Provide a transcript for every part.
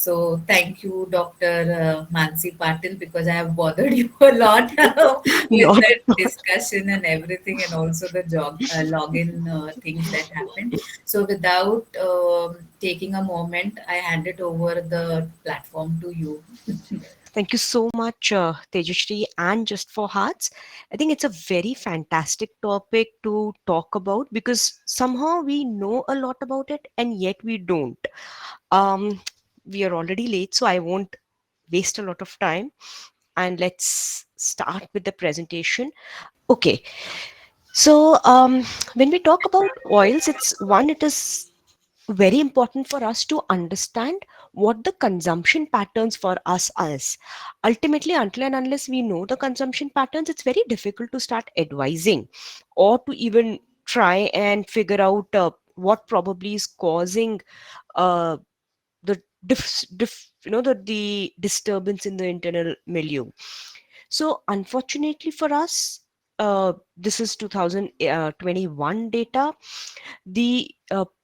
So thank you, Dr. Mansi Patil, because I have bothered you a lot with Not the discussion and everything, and also the login things that happen. So without taking a moment, I hand it over the platform to you. Thank you so much, Tejashri, and Just for Hearts. I think it's a very fantastic topic to talk about because somehow we know a lot about it and yet we don't. Um, we are already late, so I won't waste a lot of time. And let's start with the presentation. Okay, so when we talk about oils, it is very important for us to understand what the consumption patterns for us is. Ultimately, until and unless we know the consumption patterns, it's very difficult to start advising or to even try and figure out what probably is causing uh, the the disturbance in the internal milieu. So unfortunately for us, this is 2021 data. The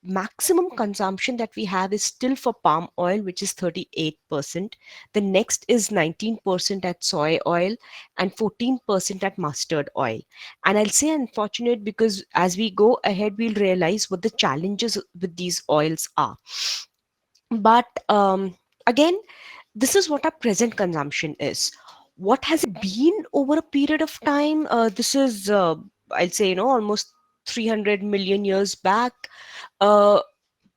maximum consumption that we have is still for palm oil, which is 38%. The next is 19% at soy oil and 14% at mustard oil. And I'll say unfortunate because as we go ahead, we'll realize what the challenges with these oils are. But again, this is what our present consumption is. What has it been over a period of time? This is, I'll say, almost 300 million years back uh,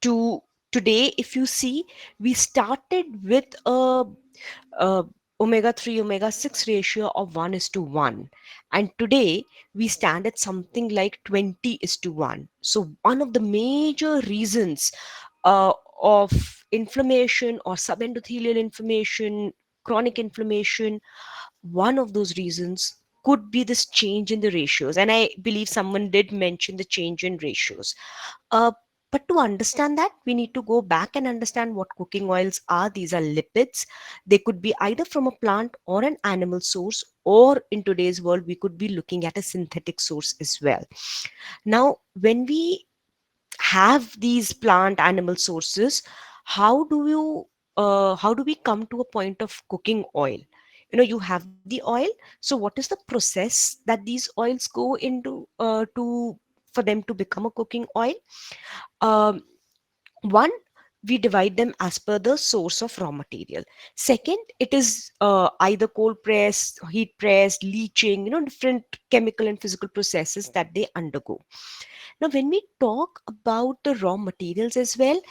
to today. If you see, we started with a omega 3 omega 6 ratio of 1 is to 1, and today we stand at something like 20 is to 1. So one of the major reasons uh, of inflammation or subendothelial inflammation, chronic inflammation, one of those reasons could be this change in the ratios. And I believe someone did mention the change in ratios. Uh, but to understand that, we need to go back and understand what cooking oils are. These are lipids. They could be either from a plant or an animal source, or in today's world, we could be looking at a synthetic source as well. Now, when we have these plant animal sources, how do you how do we come to a point of cooking oil? You have the oil, so what is the process that these oils go into to for them to become a cooking oil? um, One, we divide them as per the source of raw material. Second, it is either cold press, heat press, leaching, different chemical and physical processes that they undergo. Now, when we talk about the raw materials as well,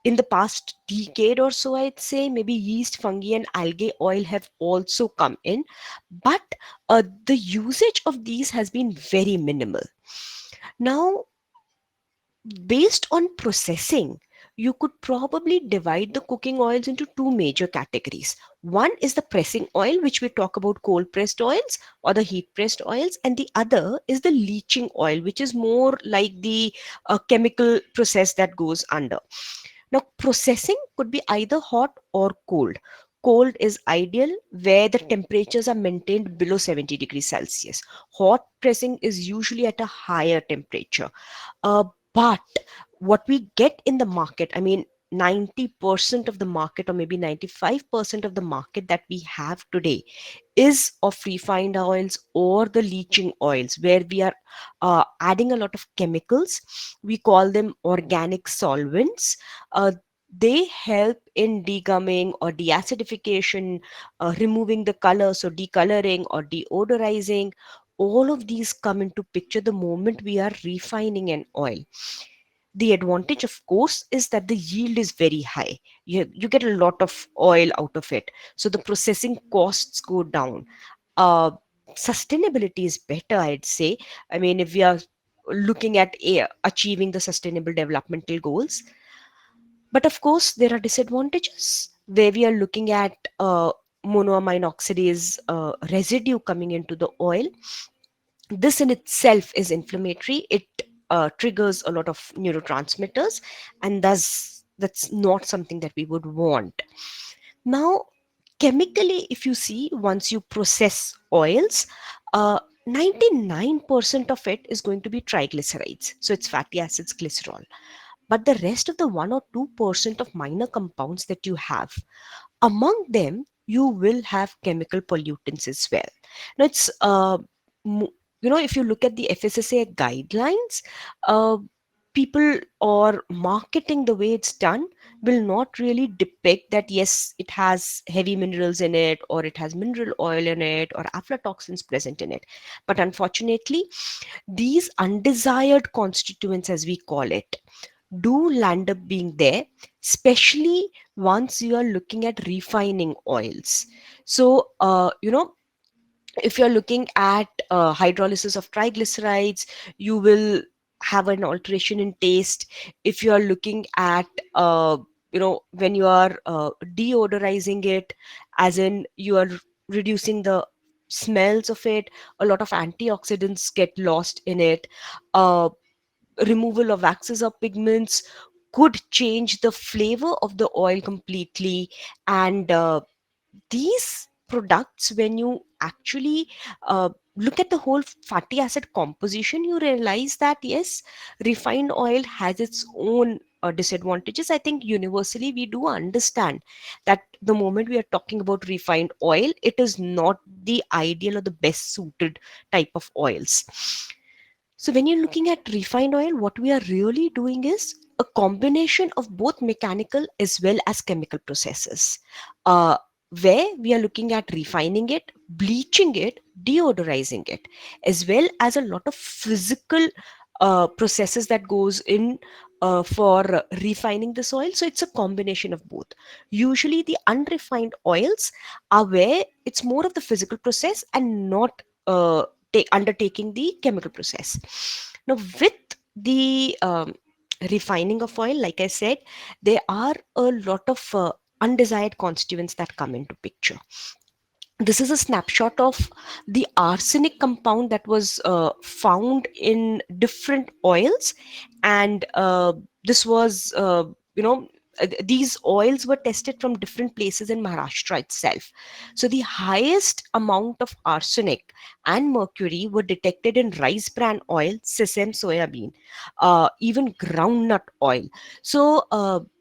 in the past decade or so, I'd say maybe yeast, fungi, and algae oil have also come in, but the usage of these has been very minimal. Now, based on processing, you could probably divide the cooking oils into two major categories. One is the pressing oil, which we talk about cold pressed oils or the heat pressed oils, and the other is the leaching oil, which is more like the chemical process that goes under. Now, processing could be either hot or cold. Cold is ideal where the temperatures are maintained below 70 degrees Celsius. Hot pressing is usually at a higher temperature. Uh, but what we get in the market, I mean, 90% of the market, or maybe 95% of the market that we have today, is of refined oils or the leaching oils, where we are adding a lot of chemicals. We call them organic solvents. Uh, they help in degumming or deacidification, removing the color, so decoloring or deodorizing. All of these come into picture the moment we are refining an oil. The advantage, of course, is that the yield is very high. You get a lot of oil out of it, so the processing costs go down. uh, Sustainability is better, I'd say. I mean, if we are looking at achieving the sustainable developmental goals. But of course, there are disadvantages where we are looking at monoamine oxidase residue coming into the oil. This in itself is inflammatory. It triggers a lot of neurotransmitters, and thus that's not something that we would want. Now, chemically, if you see, once you process oils, 99% of it is going to be triglycerides, so it's fatty acids, glycerol. but the rest of the 1 or 2% of minor compounds that you have, among them you will have chemical pollutants as well. Now it's if you look at the FSSA guidelines, uh, people or marketing, the way it's done, will not really depict that yes, it has heavy minerals in it, or it has mineral oil in it, or aflatoxins present in it. But unfortunately, these undesired constituents, as we call it, do land up being there, especially once you are looking at refining oils. So if you're looking at hydrolysis of triglycerides, you will have an alteration in taste. If you are looking at when you are deodorizing it, as in you are reducing the smells of it, a lot of antioxidants get lost in it. uh, Removal of waxes or pigments could change the flavor of the oil completely. And these products, when you actually look at the whole fatty acid composition, you realize that yes, refined oil has its own disadvantages. I think universally we do understand that the moment we are talking about refined oil, it is not the ideal or the best suited type of oils. So when you're looking at refined oil, what we are really doing is a combination of both mechanical as well as chemical processes, uh, where we are looking at refining it, bleaching it, deodorizing it, as well as a lot of physical processes that goes in for refining the soil. So it's a combination of both. Usually the unrefined oils are where it's more of the physical process and not undertaking the chemical process. Now, with the refining of oil, like I said, there are a lot of undesired constituents that come into picture. This is a snapshot of the arsenic compound that was found in different oils. And this was these oils were tested from different places in Maharashtra itself. So the highest amount of arsenic and mercury were detected in rice bran oil, sesame, soybean, even groundnut oil. So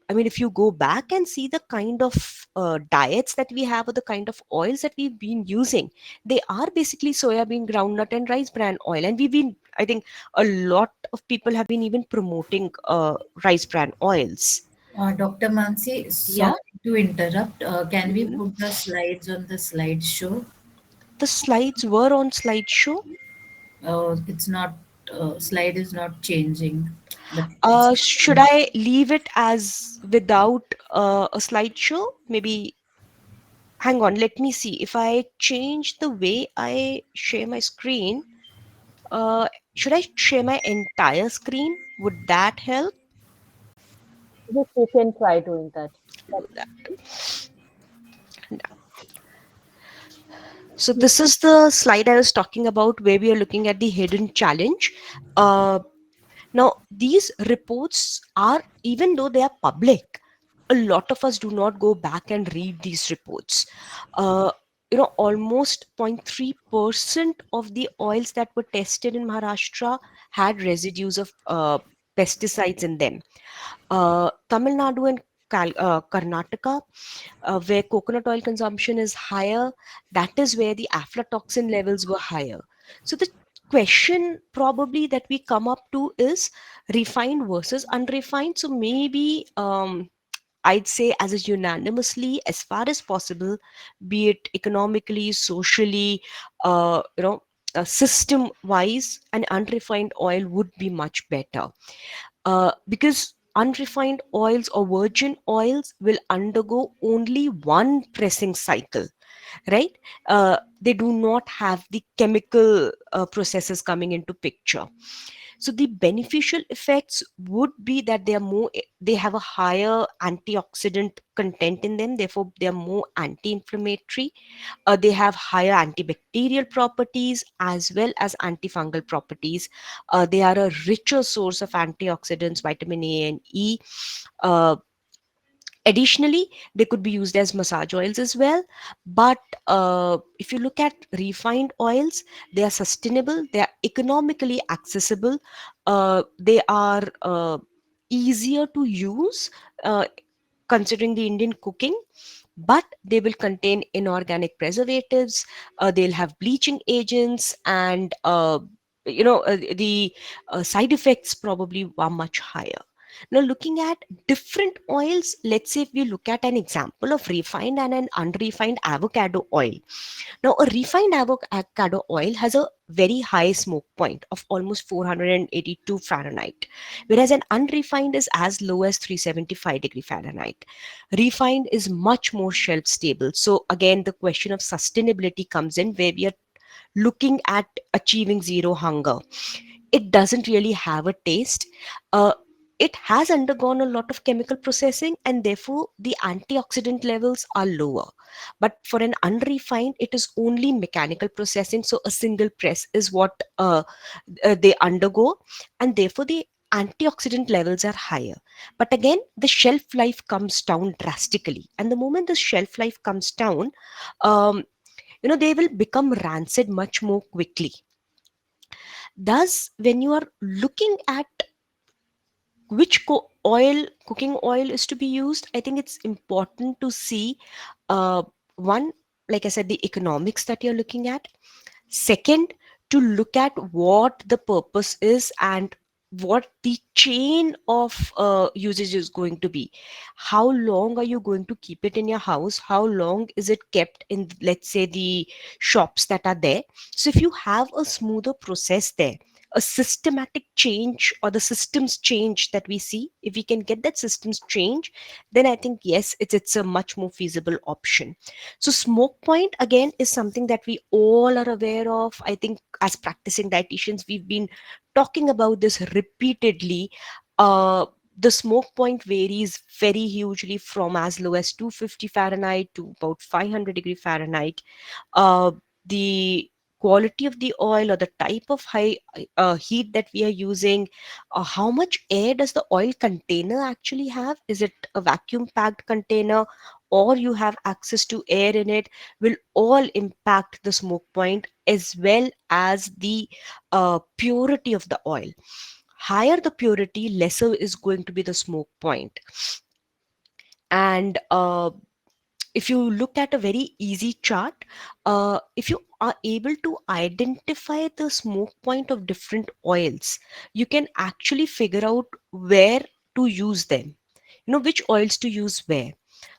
I mean, if you go back and see the kind of diets that we have, or the kind of oils that we've been using, they are basically soybean, groundnut, and rice bran oil. And we've been, I think, a lot of people have been even promoting rice bran oils. Dr. Mansi, Yeah. sorry to interrupt. Can we Mhm. put the slides on the slideshow? The slides were on slideshow. It's not, slide is not changing, but it's Should I leave it as without a slideshow? Maybe, hang on, let me see. If I change the way I share my screen, uh, should I share my entire screen? Would that help? Yes, you can try doing that. So this is the slide I was talking about, where we are looking at the hidden challenge. Uh, Now, these reports are, even though they are public, a lot of us do not go back and read these reports. Uh, Almost 0.3% of the oils that were tested in Maharashtra had residues of pesticides in them. Tamil Nadu and Karnataka, where coconut oil consumption is higher, that is where the aflatoxin levels were higher. So the question probably that we come up to is refined versus unrefined. So maybe I'd say as a unanimously, as far as possible, be it economically, socially, system wise, an unrefined oil would be much better, because unrefined oils or virgin oils will undergo only one pressing cycle, right? They do not have the chemical processes coming into picture. So the beneficial effects would be that they have a higher antioxidant content in them, therefore they are more anti-inflammatory. They have higher antibacterial properties as well as antifungal properties. They are a richer source of antioxidants, vitamin A and E. Uh, Additionally, they could be used as massage oils as well. But if you look at refined oils, they are sustainable, they are economically accessible, they are easier to use, considering the Indian cooking, but they will contain inorganic preservatives. They'll have bleaching agents, and the side effects probably are much higher. Now, looking at different oils, let's say if we look at an example of refined and an unrefined avocado oil. Now, a refined avocado oil has a very high smoke point of almost 482 Fahrenheit, whereas an unrefined is as low as 375 Fahrenheit. Refined is much more shelf stable. So, again, the question of sustainability comes in, where we are looking at achieving zero hunger. It doesn't really have a taste. Uh, it has undergone a lot of chemical processing, and therefore the antioxidant levels are lower. But for an unrefined, it is only mechanical processing. So a single press is what they undergo, and therefore the antioxidant levels are higher. But again, the shelf life comes down drastically. And the moment the shelf life comes down, um, they will become rancid much more quickly. Thus, when you are looking at which cooking oil is to be used, I think it's important to see, uh, one, like I said, the economics that you're looking at. Second, to look at what the purpose is and what the chain of usage is going to be. How long are you going to keep it in your house? How long is it kept in, let's say, the shops that are there? So if you have a smoother process there, a systematic change, or the systems change that we see, if we can get that systems change, then I think yes, it's a much more feasible option. So smoke point again is something that we all are aware of. I think as practicing dietitians, we've been talking about this repeatedly. The smoke point varies very hugely from as low as 250 Fahrenheit to about 500 Fahrenheit. The quality of the oil, or the type of high heat that we are using, how much air does the oil container actually have? Is it a vacuum packed container, or you have access to air in it, will all impact the smoke point, as well as the purity of the oil. Higher the purity, lesser is going to be the smoke point. And if you look at a very easy chart, if you are able to identify the smoke point of different oils, you can actually figure out where to use them, which oils to use where.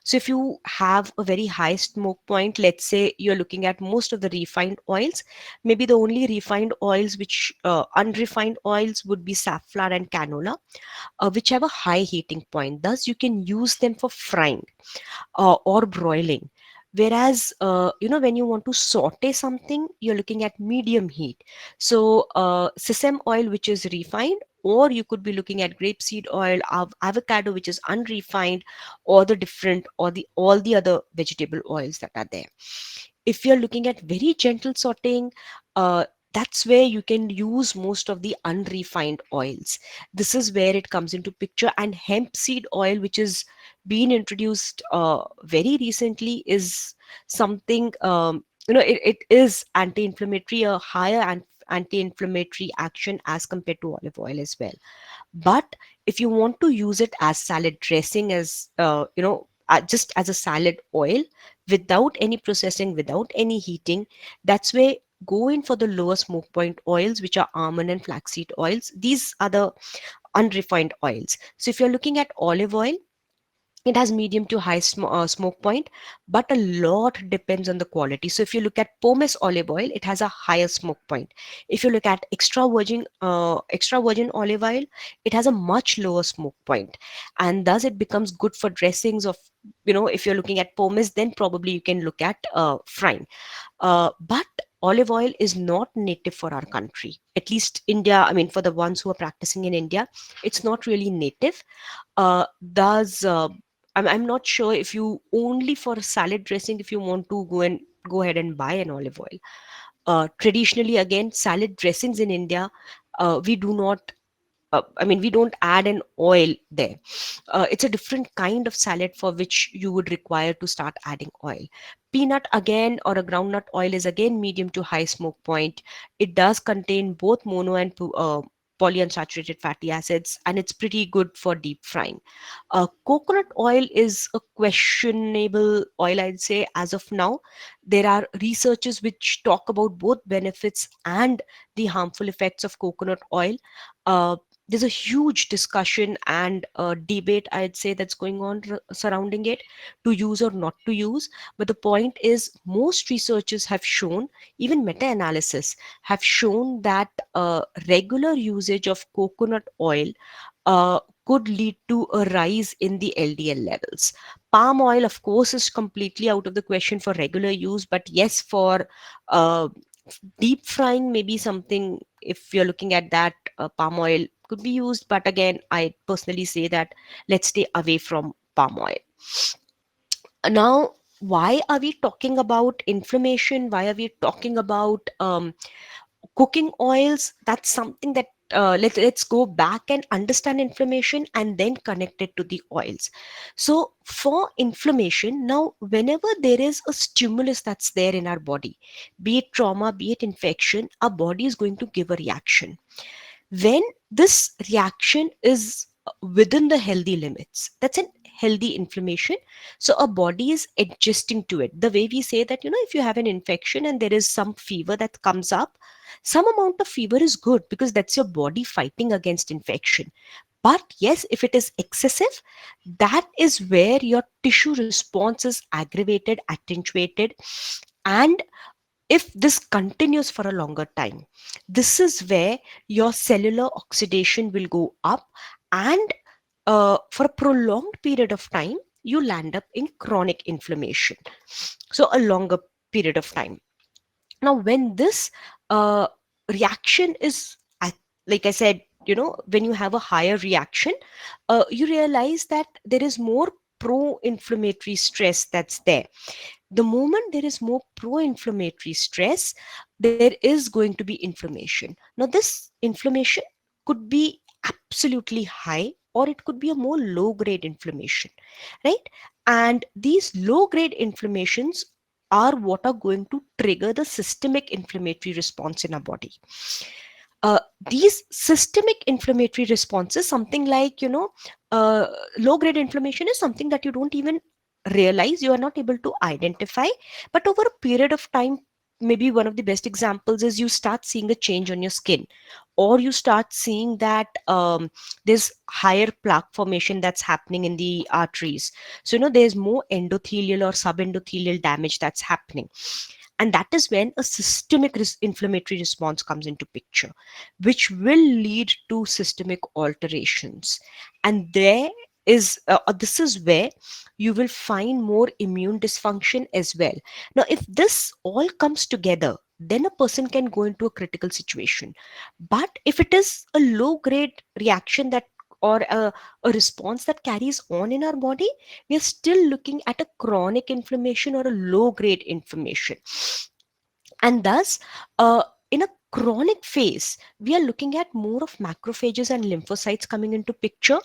So if you have a very high smoke point, let's say you're looking at most of the refined oils, maybe the only refined oils which unrefined oils would be safflower and canola, which have a high heating point. Thus you can use them for frying or broiling. Whereas when you want to saute something, you're looking at medium heat. So sesame oil, which is refined, or you could be looking at grapeseed oil, avocado, which is unrefined, or the different, or the all the other vegetable oils that are there. If you're looking at very gentle sauteing, that's where you can use most of the unrefined oils. This is where it comes into picture. And hemp seed oil, which is been introduced very recently, is something, it is anti-inflammatory, a higher anti-inflammatory action as compared to olive oil as well. But if you want to use it as salad dressing, as just as a salad oil, without any processing, without any heating, that's where go in for the lower smoke point oils, which are almond and flaxseed oils. These are the unrefined oils. So if you're looking at olive oil, it has medium to high smoke point, but a lot depends on the quality. So if you look at pomace olive oil, it has a higher smoke point. If you look at extra virgin olive oil, it has a much lower smoke point, and thus it becomes good for dressings of, if you're looking at pomace, then probably you can look at frying. But olive oil is not native for our country, at least India. I mean, for the ones who are practicing in India, it's not really native. Does I'm not sure if you only for salad dressing, if you want to go ahead and buy an olive oil. Traditionally, again, salad dressings in India, we do not. I mean, we don't add an oil there. It's a different kind of salad for which you would require to start adding oil. Peanut, again, or a groundnut oil, is again medium to high smoke point. It does contain both mono and polyunsaturated fatty acids, and it's pretty good for deep frying. Coconut oil is a questionable oil, I'd say, as of now. There are researches which talk about both benefits and the harmful effects of coconut oil. Uh, there's a huge discussion and debate, I'd say, that's going on surrounding it, to use or not to use. But the point is, most researchers have shown, even meta-analysis have shown, that regular usage of coconut oil uh, could lead to a rise in the LDL levels. Palm oil, of course, is completely out of the question for regular use, but yes, for uh, deep frying, maybe something, if you're looking at that, palm oil could be used. But again, I personally say that let's stay away from palm oil. Now, why are we talking about inflammation? Why are we talking about cooking oils? That's something that let's go back and understand inflammation and then connect it to the oils. So for inflammation, now whenever there is a stimulus that's there in our body, be it trauma, be it infection, our body is going to give a reaction. When this reaction is within the healthy limits, that's a healthy inflammation. So our body is adjusting to it. The way we say that, if you have an infection and there is some fever that comes up, some amount of fever is good because that's your body fighting against infection. But yes, if it is excessive, that is where your tissue response is aggravated, attenuated. And if this continues for a longer time, this is where your cellular oxidation will go up, and for a prolonged period of time, you land up in chronic inflammation. So, a longer period of time. Now, when this uh, reaction is, like I said, when you have a higher reaction, you realize that there is more pro inflammatory stress that's there. The moment there is more pro-inflammatory stress, there is going to be inflammation. Now, this inflammation could be absolutely high, or it could be a more low-grade inflammation, right? And these low-grade inflammations are what are going to trigger the systemic inflammatory response in our body. uh, these systemic inflammatory responses, something like, uh, low grade inflammation is something that you don't even realize, you are not able to identify. But over a period of time, maybe one of the best examples is you start seeing a change on your skin, or you start seeing that there's higher plaque formation that's happening in the arteries. So, there's more endothelial or subendothelial damage that's happening. And that is when a systemic inflammatory response comes into picture, which will lead to systemic alterations. And this is where you will find more immune dysfunction as well. Now, if this all comes together, then a person can go into a critical situation. But if it is a low grade reaction, that or a response that carries on in our body, we are still looking at a chronic inflammation or a low grade inflammation. And thus, in a chronic phase, we are looking at more of macrophages and lymphocytes coming into picture,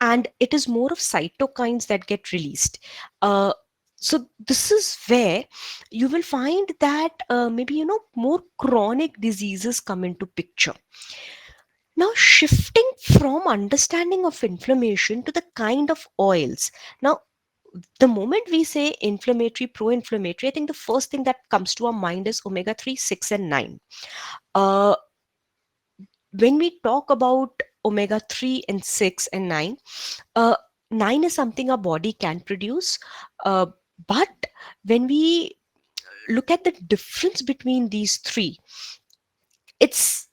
and it is more of cytokines that get released. So this is where you will find that maybe, more chronic diseases come into picture. Now, shifting from understanding of inflammation to the kind of oils. Now, the moment we say inflammatory, pro-inflammatory, I think the first thing that comes to our mind is omega-3, 6, and 9. Uh, when we talk about omega-3 and 6 and 9, uh, 9 is something our body can produce. Uh, but when we look at the difference between these three, it's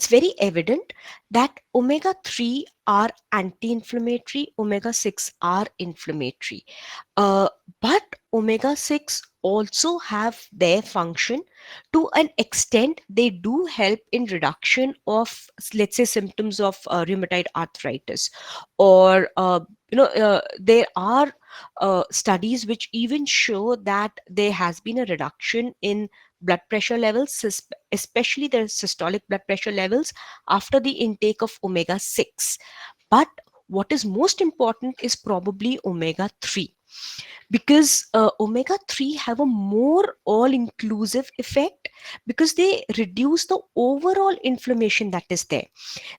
very evident that omega-3 are anti-inflammatory, omega-6 are inflammatory. uh, but omega-6 also have their function. To an extent, they do help in reduction of, let's say, symptoms of rheumatoid arthritis, or there are studies which even show that there has been a reduction in blood pressure levels, especially the systolic blood pressure levels, after the intake of omega 6. But what is most important is probably omega 3. because omega 3 have a more all inclusive effect because they reduce the overall inflammation that is there.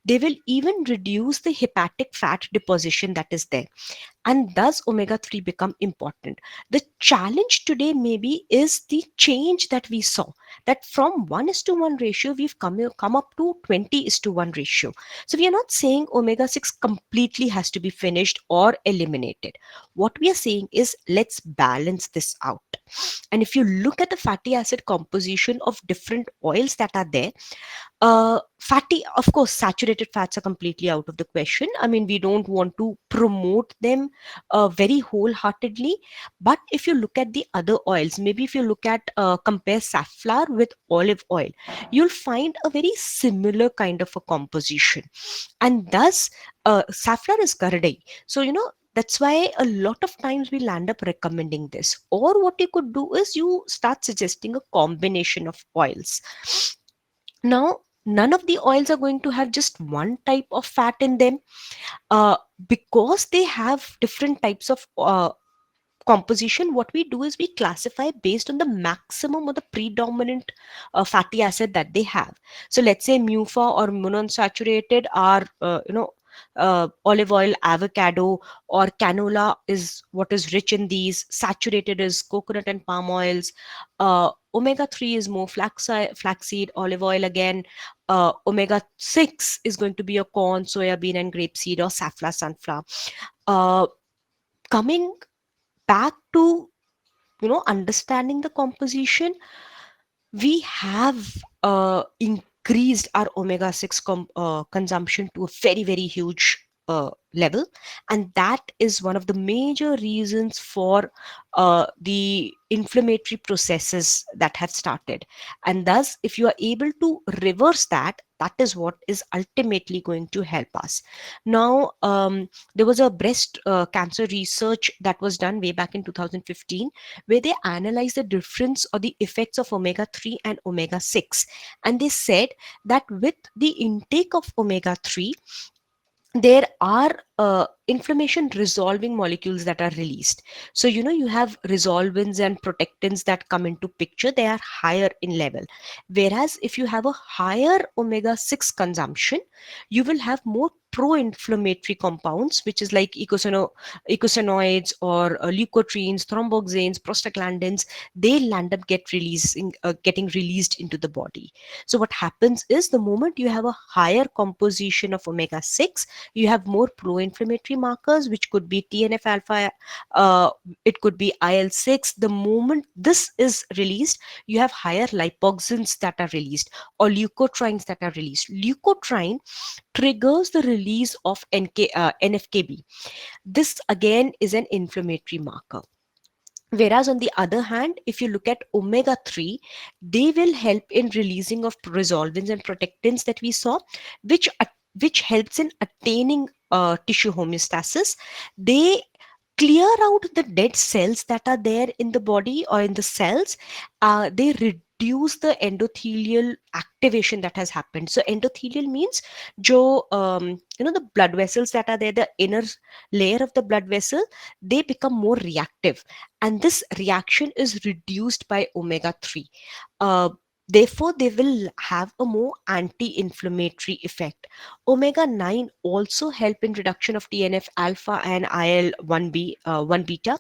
They will even reduce the hepatic fat deposition that is there, and thus omega 3 become important. The challenge today maybe is the change that we saw, that from 1 is to 1 ratio we've come up to 20 is to 1 ratio. So we are not saying omega 6 completely has to be finished or eliminated. What we are saying is let's balance this out. And if you look at the fatty acid composition of different oils that are there, fatty, of course, saturated fats are completely out of the question. I mean, we don't want to promote them very wholeheartedly. But if you look at the other oils, maybe if you look at compare safflower with olive oil, you'll find a very similar kind of a composition. And thus, safflower is Karadi. So, that's why a lot of times we'll end up recommending this. Or what you could do is you start suggesting a combination of oils. Now, none of the oils are going to have just one type of fat in them, uh, because they have different types of composition. What we do is we classify based on the maximum or the predominant fatty acid that they have. So let's say mufa or monounsaturated are olive oil, avocado, or canola is what is rich in these. Saturated is coconut and palm oils. Omega 3 is more flaxseed, olive oil again. Omega 6 is going to be a corn, soybean, and grapeseed, or safflower, sunflower. uh, Coming back to understanding the composition, we have increased our omega 6 consumption to a very very huge level, and that is one of the major reasons for the inflammatory processes that have started. And thus, if you are able to reverse that, that is what is ultimately going to help us. Now, there was a breast cancer research that was done way back in 2015, where they analyzed the difference or the effects of omega 3 and omega 6. And they said that with the intake of omega 3, there are inflammation resolving molecules that are released. So you have resolvins and protectants that come into picture. They are higher in level, whereas if you have a higher omega 6 consumption, you will have more pro-inflammatory compounds, which is like eicosanoids or leukotrienes, thromboxanes, prostaglandins. They'll end up getting released into the body. So what happens is, the moment you have a higher composition of omega 6, you have more pro-inflammatory markers, which could be TNF alpha, it could be IL-6. The moment this is released, you have higher lipoxins that are released, or leukotrienes that are released. Leukotriene triggers the release of NFKB. This again is an inflammatory marker. Whereas on the other hand, if you look at omega 3, they will help in releasing of resolvins and protectants that we saw, which helps in attaining tissue homeostasis. They clear out the dead cells that are there in the body or in the cells. They reduce the endothelial activation that has happened. So endothelial means the blood vessels that are there, the inner layer of the blood vessel, they become more reactive, and this reaction is reduced by omega 3. uh, Therefore, they will have a more anti-inflammatory effect. Omega 9 also help in reduction of TNF alpha and IL-1 1 beta.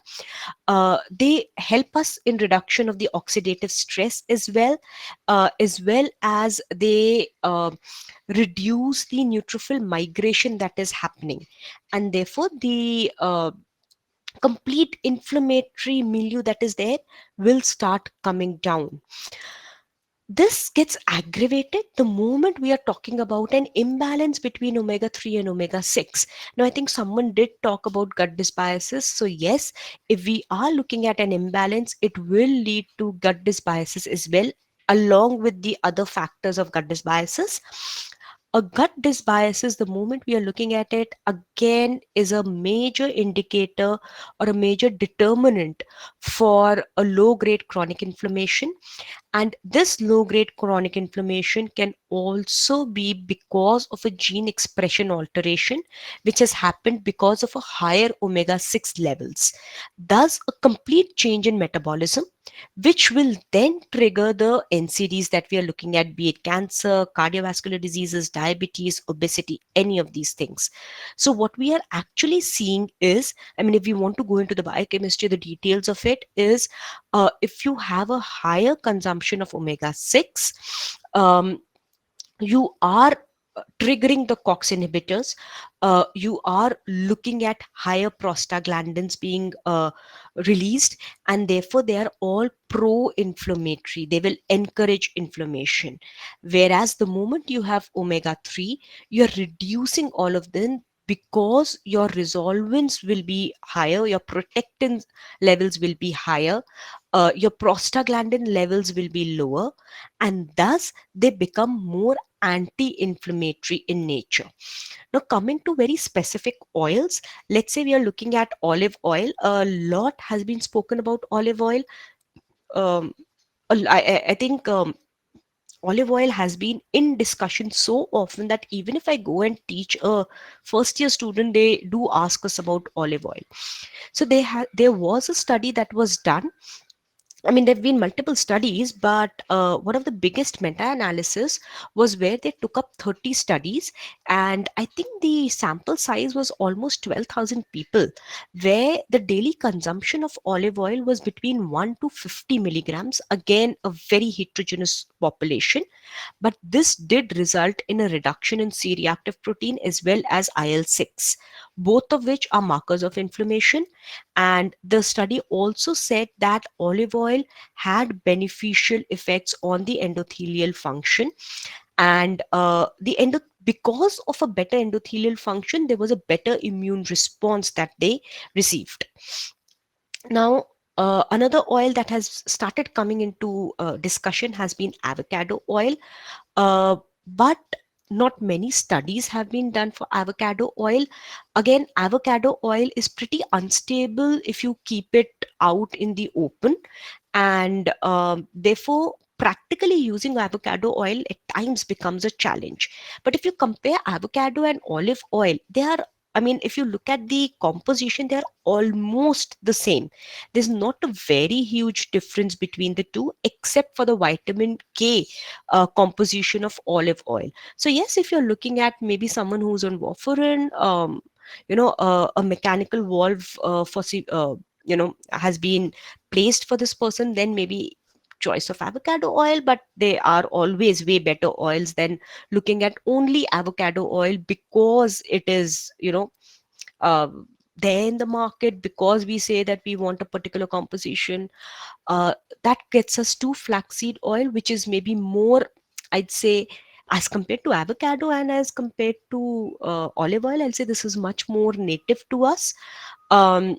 They help us in reduction of the oxidative stress as well as they reduce the neutrophil migration that is happening, and therefore the complete inflammatory milieu that is there will start coming down. This gets aggravated the moment we are talking about an imbalance between omega 3 and omega 6. Now, I think someone did talk about gut dysbiosis. So, yes, if we are looking at an imbalance, it will lead to gut dysbiosis as well, along with the other factors of gut dysbiosis. A gut dysbiosis, the moment we are looking at it, again is a major indicator or a major determinant for a low grade chronic inflammation. And this low grade chronic inflammation can also be because of a gene expression alteration, which has happened because of a higher omega 6 levels. Thus, a complete change in metabolism, which will then trigger the NCDs that we are looking at, be it cancer, cardiovascular diseases, diabetes, obesity, any of these things. So, what we are actually seeing is, I mean, if we want to go into the biochemistry, the details of it is, if you have a higher consumption of omega 6, you are triggering the COX inhibitors. You are looking at higher prostaglandins being released, and therefore they are all pro inflammatory. They will encourage inflammation. Whereas the moment you have omega 3, you're reducing all of them because your resolvins will be higher, your protectin levels will be higher, your prostaglandin levels will be lower, and thus they become more anti-inflammatory in nature. Now, coming to very specific oils, let's say we are looking at olive oil. A lot has been spoken about olive oil. Um, I think olive oil has been in discussion so often that even if I go and teach a first year student, they do ask us about olive oil. So there was a study that was done. I mean, there have been multiple studies, but one of the biggest meta-analysis was where they took up 30 studies, and I think the sample size was almost 12,000 people, where the daily consumption of olive oil was between 1 to 50 milligrams. Again, a very heterogeneous population, but this did result in a reduction in C-reactive protein as well as IL-6, both of which are markers of inflammation. And the study also said that olive oil had beneficial effects on the endothelial function, and because of a better endothelial function, there was a better immune response that they received. Now, another oil that has started coming into discussion has been avocado oil. But not many studies have been done for avocado oil. Again, avocado oil is pretty unstable if you keep it out in the open, and therefore, practically using avocado oil at times becomes a challenge. But if you compare avocado and olive oil, they are, I mean, if you look at the composition, they're almost the same. There's not a very huge difference between the two, except for the vitamin K composition of olive oil. So yes, if you're looking at maybe someone who's on warfarin, a mechanical valve has been placed for this person, then maybe choice of avocado oil. But they are always way better oils than looking at only avocado oil because it is uh, there in the market, because we say that we want a particular composition. uh, that gets us to flaxseed oil, which is maybe more, I'd say, as compared to avocado and as compared to olive oil, I'll say this is much more native to us. um,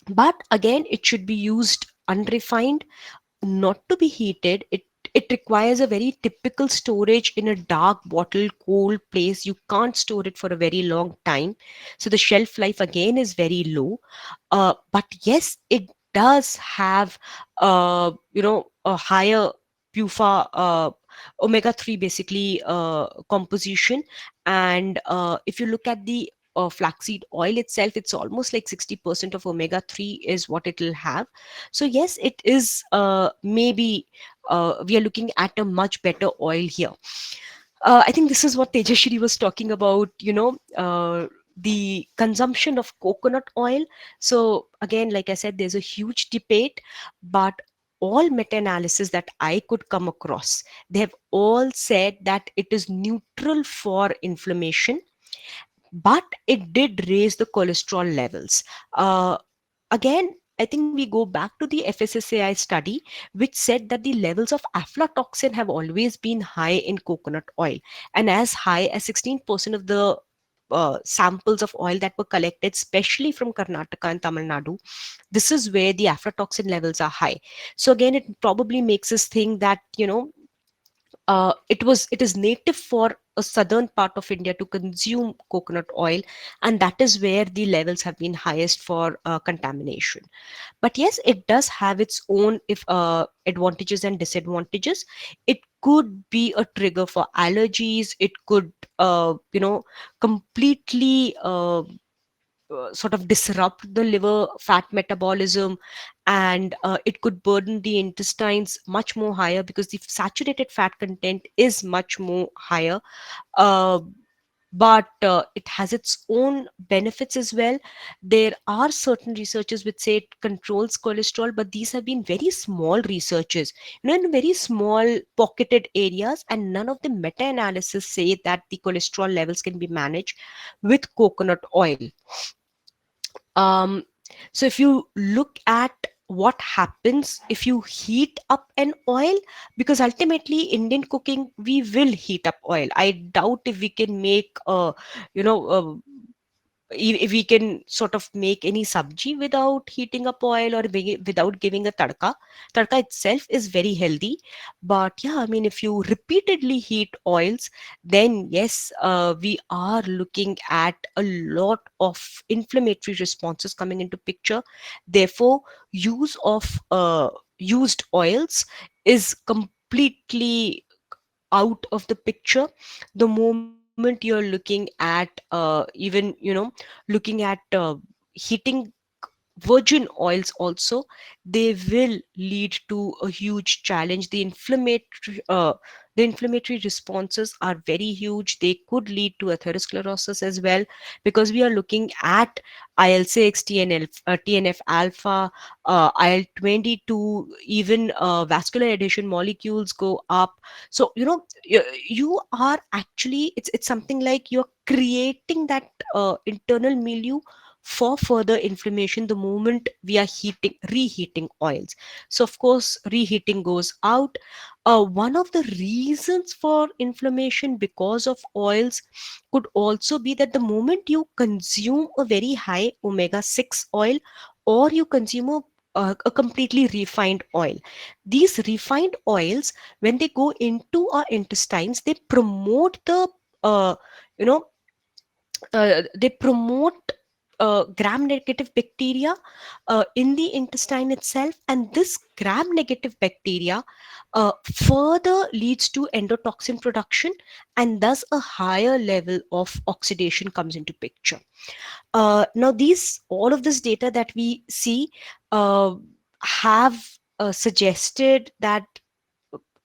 but again, it should be used unrefined, not to be heated. It requires a very typical storage in a dark bottle, cold place. You can't store it for a very long time, so the shelf life again is very low. But yes, it does have a higher PUFA, omega 3 basically composition. And if you look at the flaxseed oil itself, it's almost like 60% of omega 3 is what it will have. So yes, it is maybe we are looking at a much better oil here. I think this is what Tejashri was talking about, the consumption of coconut oil. So again, like I said, there's a huge debate, but all meta-analysis that I could come across, they have all said that it is neutral for inflammation, but it did raise the cholesterol levels. Again, I think we go back to the FSSAI study, which said that the levels of aflatoxin have always been high in coconut oil, and as high as 16% of the samples of oil that were collected, especially from Karnataka and Tamil Nadu, this is where the aflatoxin levels are high. So again, it probably makes us think that it is native for a southern part of India to consume coconut oil, and that is where the levels have been highest for contamination. But yes, it does have its own if advantages and disadvantages. It could be a trigger for allergies. It could completely sort of disrupt the liver fat metabolism, and it could burden the intestines much more higher because the saturated fat content is much more higher. uh, but it has its own benefits as well. There are certain researchers which say it controls cholesterol, but these have been very small researches, in very small pocketed areas, and none of the meta-analysis say that the cholesterol levels can be managed with coconut oil. um, so if you look at what happens if you heat up an oil, because ultimately Indian cooking, we will heat up oil. I doubt if we can make you know uh, if we can sort of make any sabji without heating up oil or without giving a tadka itself is very healthy. But yeah, I mean, if you repeatedly heat oils, then yes, we are looking at a lot of inflammatory responses coming into picture. Therefore, use of used oils is completely out of the picture the moment you're looking at looking at heating virgin oils also. They will lead to a huge challenge. The inflammatory responses are very huge. They could lead to atherosclerosis as well, because we are looking at IL-6, TNF alpha, IL-22, even vascular adhesion molecules go up. So you are actually, it's something like you're creating that internal milieu for further inflammation the moment we are reheating oils. So of course reheating goes out. One of the reasons for inflammation because of oils could also be that the moment you consume a very high omega-6 oil, or you consume a completely refined oil, these refined oils, when they go into our intestines, they promote the uh, you know they promote gram negative bacteria in the intestine itself, and this gram negative bacteria further leads to endotoxin production, and thus a higher level of oxidation comes into picture. Now these all of this data that we see uh, have suggested that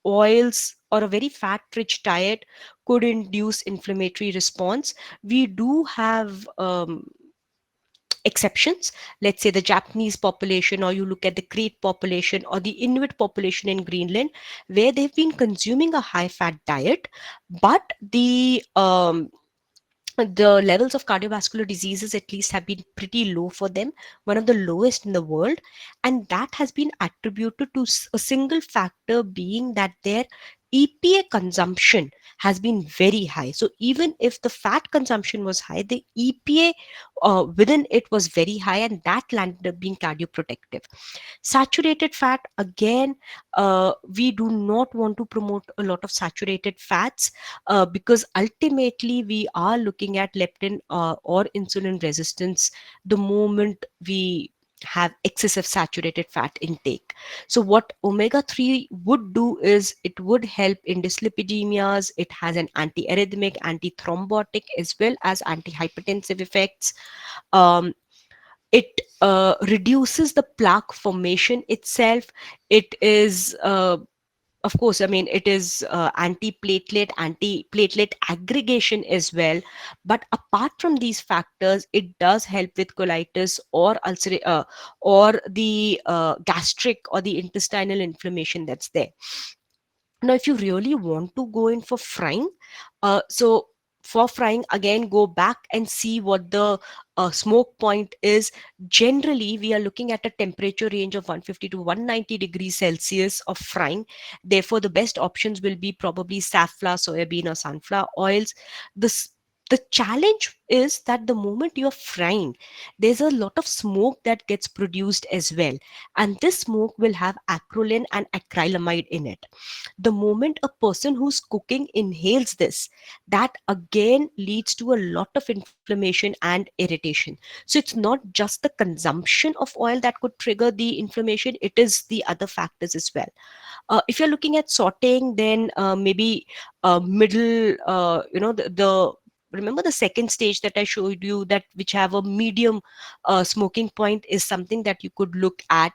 oils or a very fat rich diet could induce inflammatory response. We do have exceptions. Let's say the Japanese population, or you look at the Crete population or the Inuit population in Greenland, where they've been consuming a high fat diet, but the levels of cardiovascular diseases at least have been pretty low for them, one of the lowest in the world. And that has been attributed to a single factor, being that their EPA consumption has been very high. So even if the fat consumption was high, the EPA within it was very high, and that landed up being cardioprotective. Saturated fat, again, we do not want to promote a lot of saturated fats, because ultimately we are looking at leptin or insulin resistance the moment we have excessive saturated fat intake. So what omega 3 would do is it would help in dyslipidemias. It has an anti-arrhythmic, anti-thrombotic, as well as anti-hypertensive effects. Um, it reduces the plaque formation itself. It is of course, I mean, it is anti-platelet aggregation as well. But apart from these factors, it does help with colitis or or the gastric or the intestinal inflammation that's there. Now if you really want to go in for frying, so for frying, again, go back and see what the smoke point is. Generally we are looking at a temperature range of 150 to 190 degrees Celsius of frying. Therefore the best options will be probably safflower, soybean or sunflower oils. This The challenge is that the moment you're frying, there's a lot of smoke that gets produced as well. And this smoke will have acrolein and acrylamide in it. The moment a person who's cooking inhales this, that again leads to a lot of inflammation and irritation. So it's not just the consumption of oil that could trigger the inflammation, it is the other factors as well. If you're looking at sauteing, then maybe middle, the remember the second stage that I showed you, that which have a medium smoking point, is something that you could look at.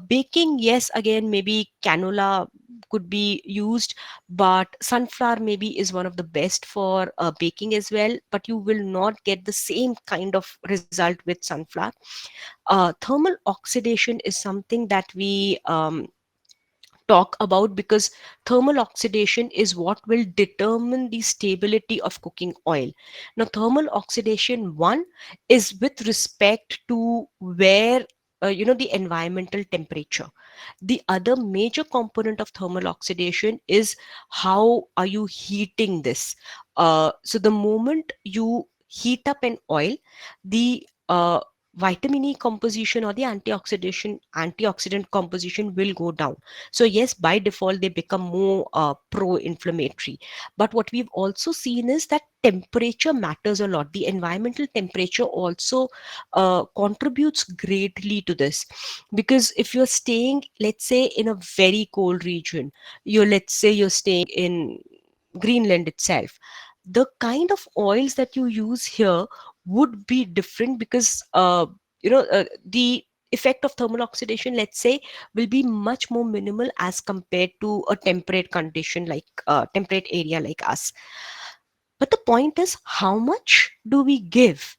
Baking, yes, again, maybe canola could be used, but sunflower maybe is one of the best for baking as well, but you will not get the same kind of result with sunflower. Thermal oxidation is something that we talk about, because thermal oxidation is what will determine the stability of cooking oil. Now, thermal oxidation, one, is with respect to where the environmental temperature. The other major component of thermal oxidation is how are you heating this. So the moment you heat up an oil, the vitamin E composition or the antioxidant composition will go down. So yes, by default, they become more pro-inflammatory. But what we've also seen is that temperature matters a lot. The environmental temperature also contributes greatly to this. Because if you're staying, let's say, in a very cold region, let's say you're staying in Greenland itself, the kind of oils that you use here would be different, because the effect of thermal oxidation, let's say, will be much more minimal as compared to a temperate condition, like temperate area like us. But the point is, how much do we give?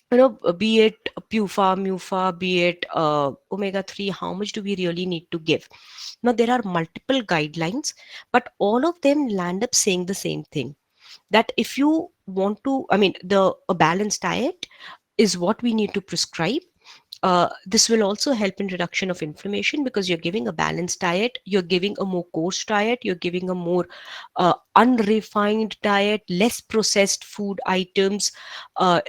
Be it PUFA, MUFA, be it omega 3, how much do we really need to give? Now, there are multiple guidelines, but all of them land up saying the same thing, that if you want to, I mean, a balanced diet is what we need to prescribe. This will also help in reduction of inflammation, because you're giving a balanced diet, you're giving a more coarse diet, you're giving a more unrefined diet, less processed food items,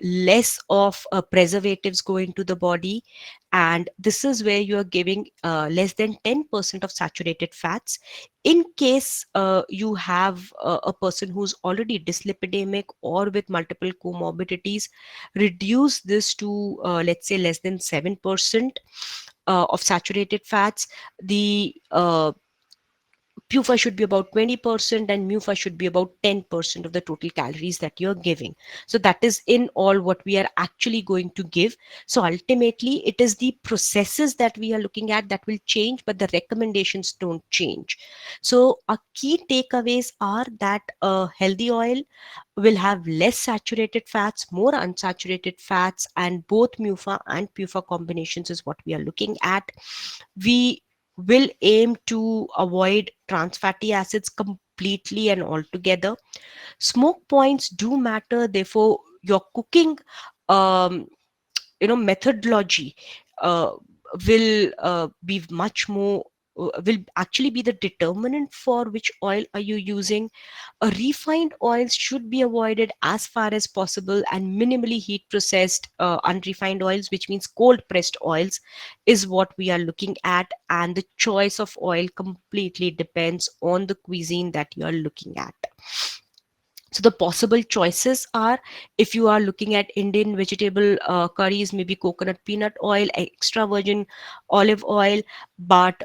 less of preservatives go into the body. And this is where you're giving less than 10% of saturated fats. In case you have a person who's already dyslipidemic or with multiple comorbidities, reduce this to let's say less than 7% of saturated fats. The PUFA should be about 20% and MUFA should be about 10% of the total calories that you're giving. So that is in all what we are actually going to give. So ultimately, it is the processes that we are looking at that will change, but the recommendations don't change. So our key takeaways are that a healthy oil will have less saturated fats, more unsaturated fats, and both MUFA and PUFA combinations is what we are looking at. We will aim to avoid trans fatty acids completely and altogether. Smoke points do matter, therefore your cooking um, methodology uh, will be much more will actually be the determinant for which oil are you using. Refined oils should be avoided as far as possible, and minimally heat processed unrefined oils, which means cold pressed oils, is what we are looking at. And the choice of oil completely depends on the cuisine that you are looking at. So the possible choices are, if you are looking at Indian vegetable curries, maybe coconut peanut oil, extra virgin olive oil. But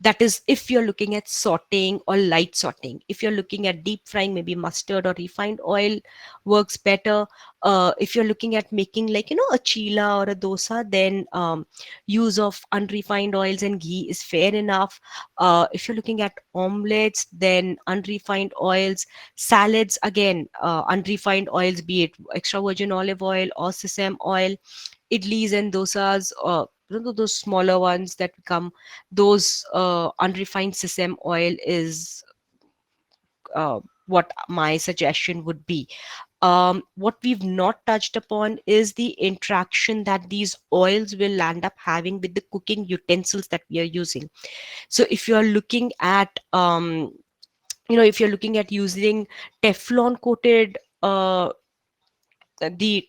that is if you're looking at sauteing or light sauteing. If you're looking at deep frying, maybe mustard or refined oil works better. If you're looking at making, like, a chila or a dosa, then use of unrefined oils and ghee is fair enough. If you're looking at omelets, then unrefined oils. Salads, again, unrefined oils, be it extra virgin olive oil or sesame oil. Idlis and dosas, those smaller ones that come, those unrefined sesame oil is what my suggestion would be. What we've not touched upon is the interaction that these oils will land up having with the cooking utensils that we are using. So if you are looking at if you're looking at using Teflon coated the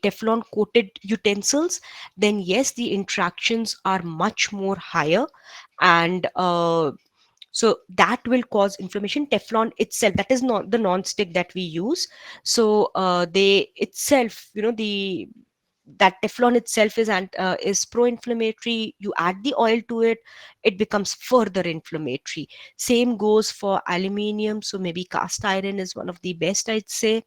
Teflon coated utensils, then yes, the interactions are much more higher, and so that will cause inflammation. Teflon itself, that is not the non-stick that we use, so they itself, the that Teflon itself is pro-inflammatory. You add the oil to it, it becomes further inflammatory. Same goes for aluminium, so maybe cast iron is one of the best, I'd say.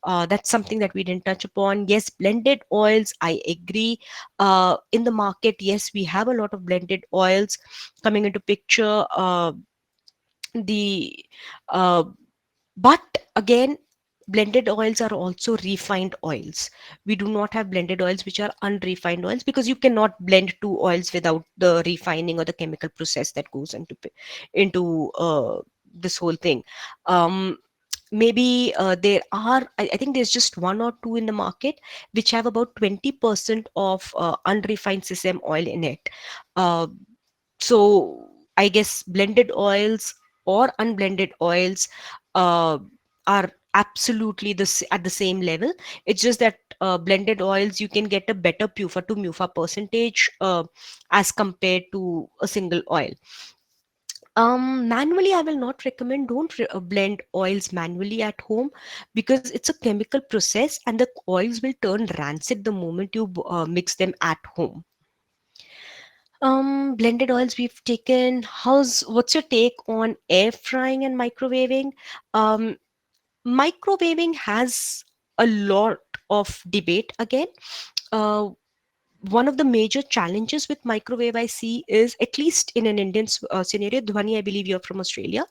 That's something that we didn't touch upon. Yes, blended oils, I agree. In the market, yes, we have a lot of blended oils coming into picture. The uh, but again, blended oils are also refined oils. We do not have blended oils which are unrefined oils, because you cannot blend two oils without the refining or the chemical process that goes into this whole thing. um, Maybe there are, I think there's just one or two in the market which have about 20% of unrefined sesame oil in it. uh, so I guess blended oils or unblended oils uh, are absolutely at the same level. It's just that blended oils, you can get a better PUFA to MUFA percentage as compared to a single oil. Manually, I will not recommend. Don't blend oils manually at home, because it's a chemical process and the oils will turn rancid the moment you mix them at home. Blended oils we've taken. What's your take on air frying and microwaving? Um, Microwaving has a lot of debate again. Uh, One of the major challenges with microwave I see is, at least in an Indian scenario, Dhwani, I believe you're from Australia,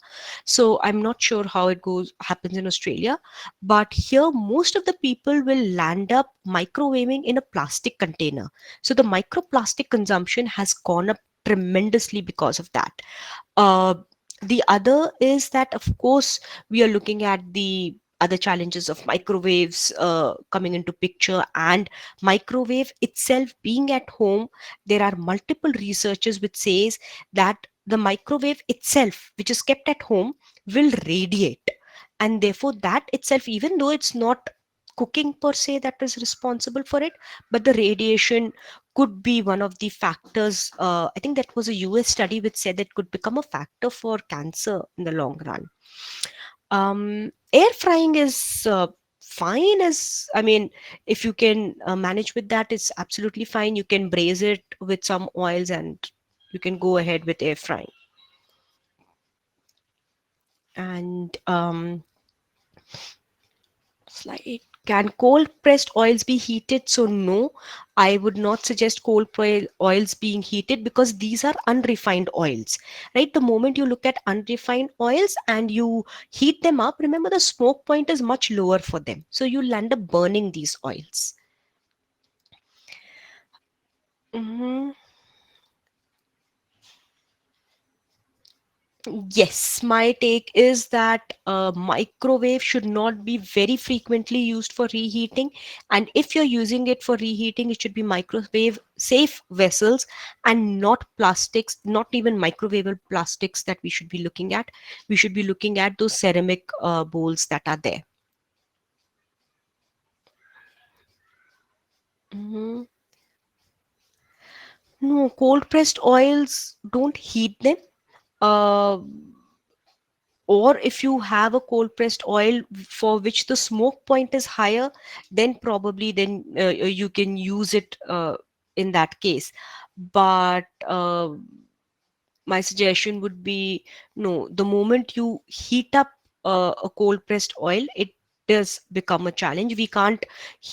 so I'm not sure how it happens in Australia, but here most of the people will land up microwaving in a plastic container. So the microplastic consumption has gone up tremendously because of that. uh, the other is that, of course, we are looking at the other challenges of microwaves coming into picture, and microwave itself being at home. There are multiple researchers which says that the microwave itself, which is kept at home, will radiate, and therefore that itself, even though it's not cooking per se that is responsible for it, but the radiation could be one of the factors. I think that was a US study which said that could become a factor for cancer in the long run. Air frying is fine, as I mean, if you can manage with that, it's absolutely fine. You can braise it with some oils and you can go ahead with air frying. And slide. Can cold pressed oils be heated? So no, I would not suggest oils being heated, because these are unrefined oils, right? The moment you look at unrefined oils and you heat them up, remember the smoke point is much lower for them. So you'll end up burning these oils. Mhm. Yes, my take is that microwave should not be very frequently used for reheating. And if you're using it for reheating, it should be microwave safe vessels and not plastics, not even microwavable plastics that we should be looking at. We should be looking at those ceramic bowls that are there. Mhm. No, cold pressed oils, don't heat them. Uh, or if you have a cold pressed oil for which the smoke point is higher, then probably then you can use it in that case. But my suggestion would be, no, the moment you heat up a cold pressed oil, it does become a challenge. We can't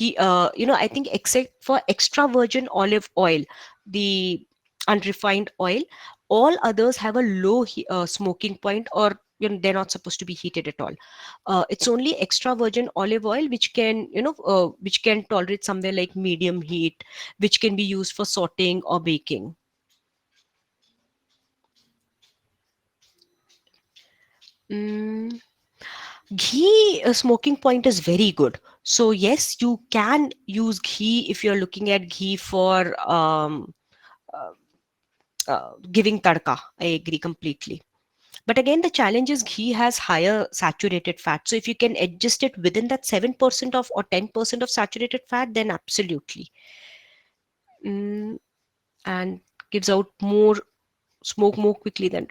I think except for extra virgin olive oil, the unrefined oil, all others have a low smoking point, or they're not supposed to be heated at all. It's only extra virgin olive oil which can which can tolerate somewhere like medium heat, which can be used for sauteing or baking. Mm, Ghee smoking point is very good. So yes, you can use ghee if you're looking at ghee for uh, giving tadka. I agree completely. But again, the challenge is ghee has higher saturated fat. So if you can adjust it within that 7% of or 10% of saturated fat, then absolutely. Mm, and gives out more smoke more quickly than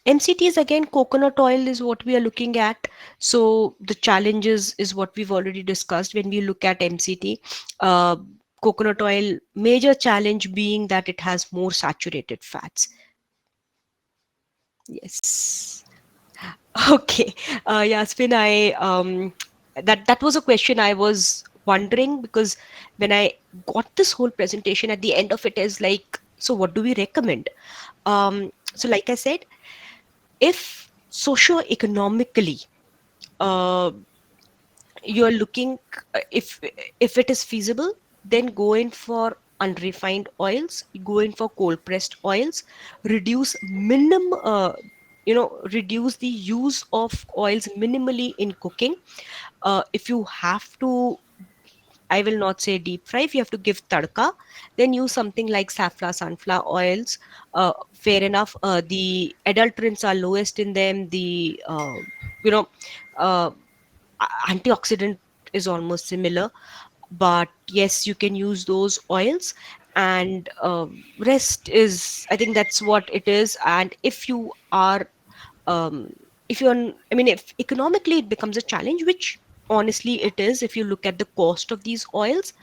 MCT is again coconut oil is what we are looking at. So the challenges is what we've already discussed when we look at MCT. Uh, Coconut oil, major challenge being that it has more saturated fats. Yes. Okay. Yasmin, that was a question I was wondering, because when I got this whole presentation, at the end of it is like, so what do we recommend? So like I said, if socio-economically uh, you're looking, if it is feasible, then go in for unrefined oils, go in for cold pressed oils, reduce reduce the use of oils minimally in cooking. If you have to, I will not say deep fry. If you have to give tadka, then use something like safflower, sunflower oils. Fair enough. The adulterants are lowest in them. The you know uh, antioxidant is almost similar, but yes, you can use those oils. And rest is, I think that's what it is. And if you are um, if you're I mean, if economically it becomes a challenge, which honestly it is, if you look at the cost of these oils,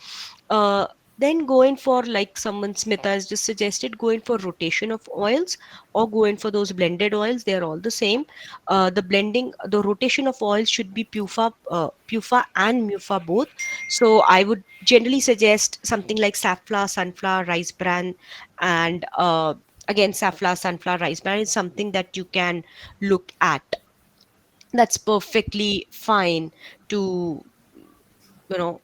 uh, then go in for, like someone Smith has just suggested, go in for rotation of oils, or go in for those blended oils. They're all the same. The rotation of oils should be pufa and mufa both. So I would generally suggest something like safflower, sunflower, rice bran, and again, safflower, sunflower, rice bran is something that you can look at. That's perfectly fine to, you know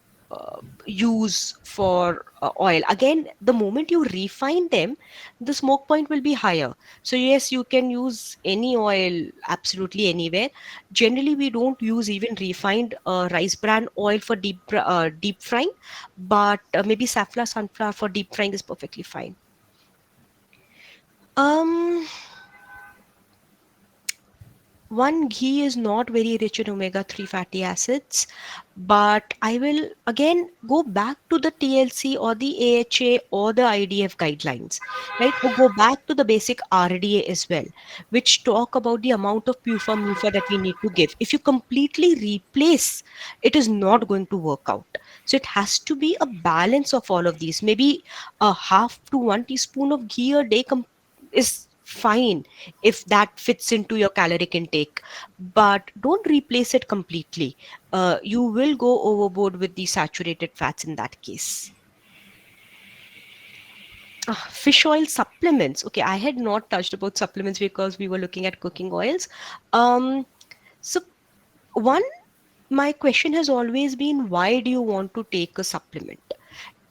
use for oil. Again, the moment you refine them, the smoke point will be higher. So yes, you can use any oil absolutely anywhere. Generally, we don't use even refined rice bran oil for deep frying, but maybe safflower, sunflower for deep frying is perfectly fine. um One, ghee is not very rich in omega-3 fatty acids, but I will again go back to the TLC or the AHA or the IDF guidelines, right? Or go back to the basic RDA as well, which talk about the amount of PUFA MUFA that we need to give. If you completely replace, it is not going to work out. So it has to be a balance of all of these. Maybe a half to 1 teaspoon of ghee a day is fine if that fits into your caloric intake, but don't replace it completely. You will go overboard with the saturated fats in that case. Fish oil supplements. Okay, I had not touched about supplements because we were looking at cooking oils. So one, my question has always been, why do you want to take a supplement?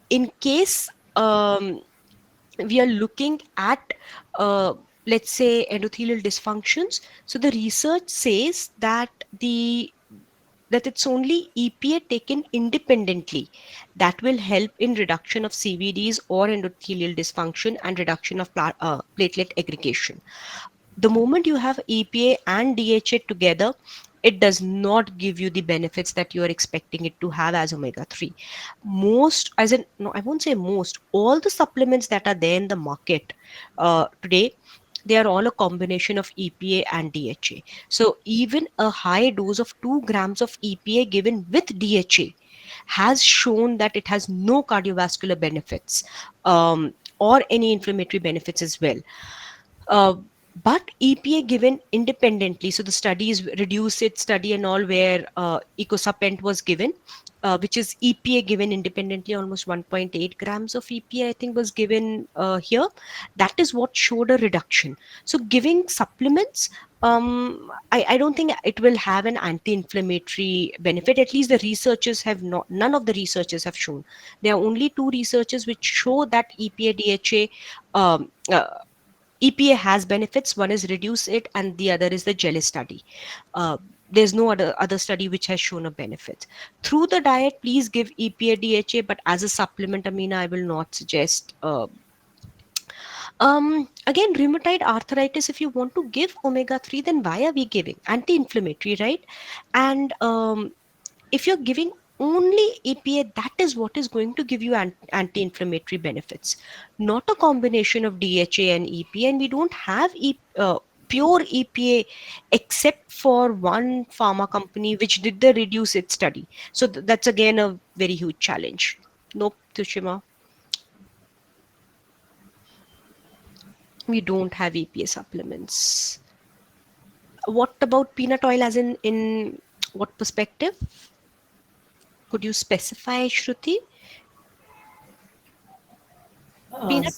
In case we are looking at, uh, let's say, endothelial dysfunctions, so the research says that it's only EPA taken independently that will help in reduction of CVDs or endothelial dysfunction and reduction of platelet aggregation. The moment you have EPA and DHA together, it does not give you the benefits that you are expecting it to have as omega 3. Most, as in, no, I won't say most, all the supplements that are there in the market today, they are all a combination of EPA and DHA. So even a high dose of 2 grams of EPA given with DHA has shown that it has no cardiovascular benefits, or any inflammatory benefits as well. uh, but EPA given independently, so the studies, reduce it study and all, where ecosapent was given, which is EPA given independently, almost 1.8 grams of EPA, I think, was given here. That is what showed a reduction. So giving supplements, I don't think it will have an anti-inflammatory benefit. At least the researchers have not, none of the researchers have shown. There are only two researchers which show that EPA DHA, EPA has benefits. One is reduce it, and the other is the jelly study. Uh, there's no other study which has shown a benefit. Through the diet, please give EPA DHA, but as a supplement, Amina, I will not suggest. Again, rheumatoid arthritis, if you want to give omega 3, then why are we giving? Anti-inflammatory, right? And if you're giving only EPA, that is what is going to give you anti-inflammatory benefits, not a combination of DHA and EPA. And we don't have pure EPA except for one pharma company which did the reduce it study. So that's again a very huge challenge. Nope, Tushima, we don't have EPA supplements. What about peanut oil, as in what perspective? Could you specify, Shruti? Uh, Peanut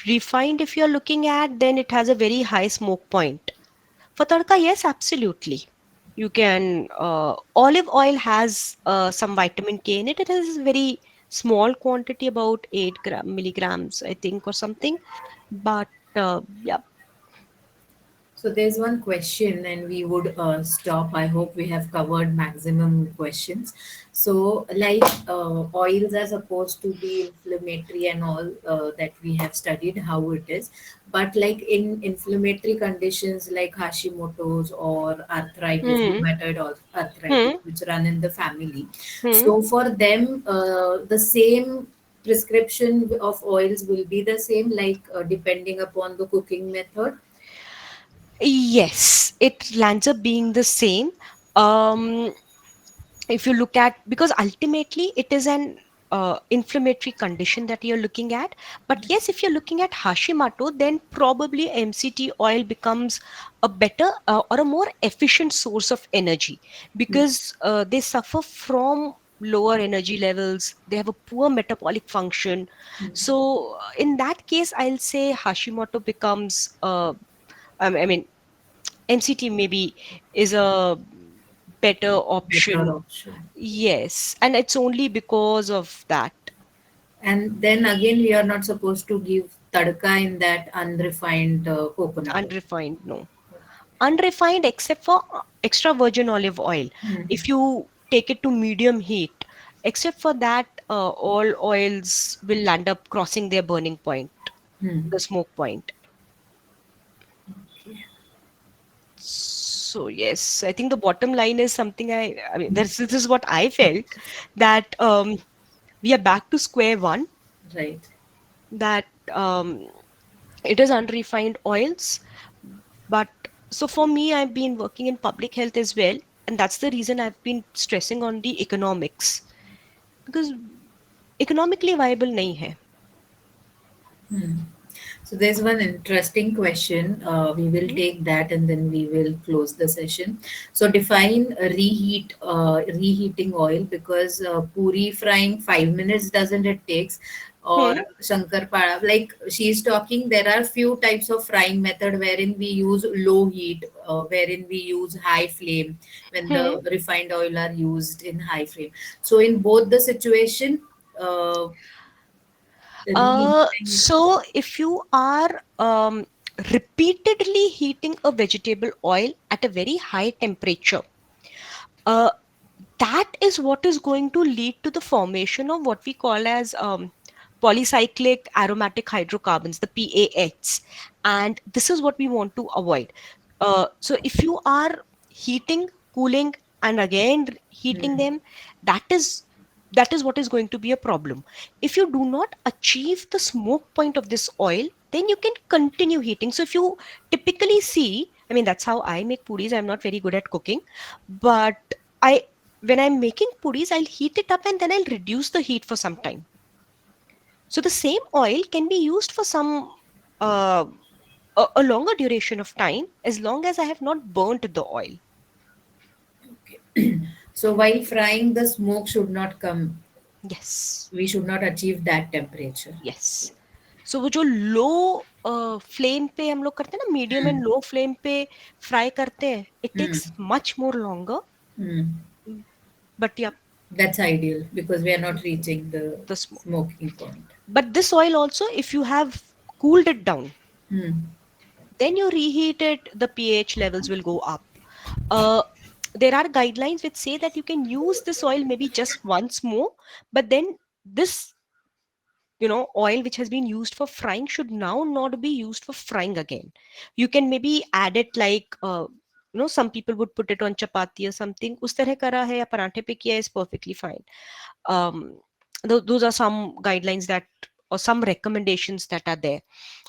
refined, if you're looking at, then it has a very high smoke point. For tadka, yes, absolutely. You can. Olive oil has some vitamin K in it. It has a very small quantity, about 8 milligrams, I think, or something. But yeah. So there's one question, and we would stop. I hope we have covered maximum questions. So, like oils are supposed to be inflammatory and all that we have studied how it is, but like in inflammatory conditions like Hashimoto's or arthritis, Hmm. rheumatoid arthritis, Hmm. which run in the family. Hmm. So for them, the same prescription of oils will be the same, like depending upon the cooking method. Yes, it lands up being the same. Um, if you look at, because ultimately it is an inflammatory condition that you're looking at. But yes, if you're looking at Hashimoto, then probably MCT oil becomes a better or a more efficient source of energy, because they suffer from lower energy levels, they have a poor metabolic function. So in that case, I'll say Hashimoto becomes I mean, MCT maybe is a better Better option. option. Yes, and it's only because of that. And then again, we are not supposed to give tadka in that unrefined coconut oil. Unrefined, no. Unrefined except for extra virgin olive oil. Hmm. If you take it to medium heat, except for that, all oils will land up crossing their burning point, Hmm. the smoke point. Okay. So yes, I think the bottom line is something I mean, this is what I felt, that we are back to square one, Right. that it is unrefined oils. But so for me, I've been working in public health as well, and that's the reason I've been stressing on the economics, because economically viable nahi hai. Hmm. So there's one interesting question. We will Mhm. take that and then we will close the session. So define reheating oil, because puri frying 5 minutes doesn't it takes, or Hmm. shankar pada, like she's talking. There are few types of frying method wherein we use low heat, wherein we use high flame when the Hmm. refined oil are used in high flame. So in both the situation, uh, reheating. So if you are repeatedly heating a vegetable oil at a very high temperature, uh, that is what is going to lead to the formation of what we call as polycyclic aromatic hydrocarbons, the PAHs. And this is what we want to avoid. So if you are heating, cooling, and again heating Hmm. them, that is that is what is going to be a problem. If you do not achieve the smoke point of this oil, then you can continue heating. So if you typically see, I mean, that's how I make puris. I'm not very good at cooking, but I when I'm making puris, I'll heat it up and then I'll reduce the heat for some time. So the same oil can be used for some uh, a longer duration of time, as long as I have not burnt the oil. So while frying, the smoke should not come. Yes, We should not achieve that temperature. yes. So वो जो लो flame पे हम लोग करते हैं ना, medium Hmm. And low flame पे fry करते हैं, it Hmm. Takes much more longer. Hmm. But yeah That's ideal because we are not reaching the the smoke. smoking point. But this oil also, if you have cooled it down, Hmm. then you reheat it, the pH levels will go up. uh, there are guidelines which say that you can use this oil maybe just once more, but then this oil which has been used for frying should now not be used for frying again. You can maybe add it like, some people would put it on chapati or something. Us tarah kara hai ya parathe pe kiya is perfectly fine. um, those are some guidelines that, or some recommendations that are there,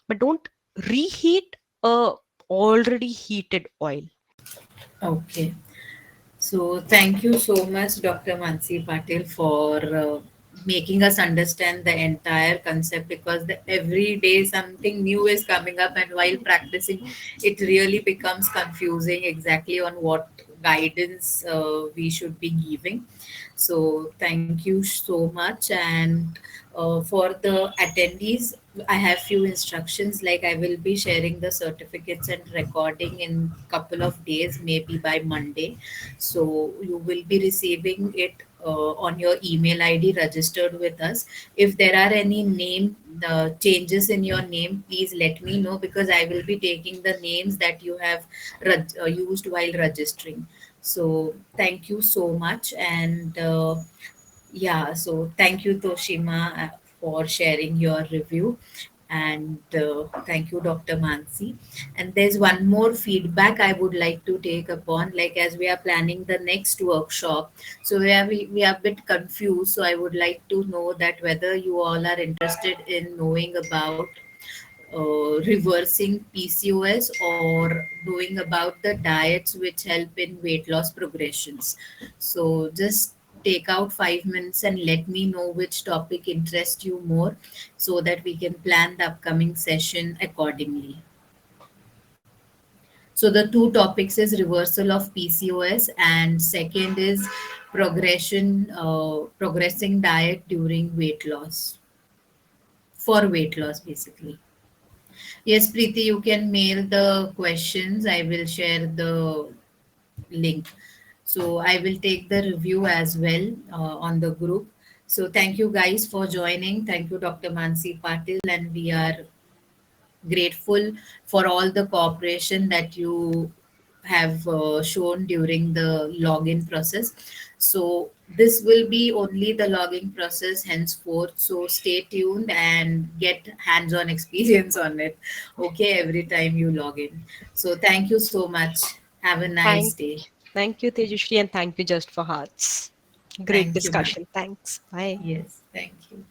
but don't reheat a already heated oil. Okay. So thank you so much, Dr. Mansi Patil, for making us understand the entire concept, because every day something new is coming up, and while practicing, it really becomes confusing exactly on what guidance we should be giving. So thank you so much. And for the attendees, I have few instructions, like I will be sharing the certificates and recording in couple of days, maybe by Monday. So you will be receiving it on your email ID registered with us. If there are any name changes in your name, please let me know, because I will be taking the names that you have used while registering. So thank you so much. And yeah, so thank you, Toshima, for sharing your review. And thank you, Dr. Mansi. And there's one more feedback I would like to take upon, like as we are planning the next workshop. So we are a bit confused. So I would like to know that whether you all are interested in knowing about reversing PCOS, or knowing about the diets which help in weight loss progressions. So just take out 5 minutes and let me know which topic interests you more, so that we can plan the upcoming session accordingly. So the two topics is reversal of PCOS, and second is progressing diet during weight loss, for weight loss basically. Yes, Preeti, you can mail the questions. I will share the link. So I will take the review as well on the group. So thank you guys for joining. Thank you, Dr. Mansi Patil, and we are grateful for all the cooperation that you have shown during the login process. So this will be only the login process henceforth. So stay tuned and get hands-on experience on it. Okay, every time you log in. So thank you so much. Have a nice Thank day. thank you, Tejashri, and thank you, Just for Hearts. Great Thank you, ma'am. discussion. Thanks. Bye. Yes, thank you.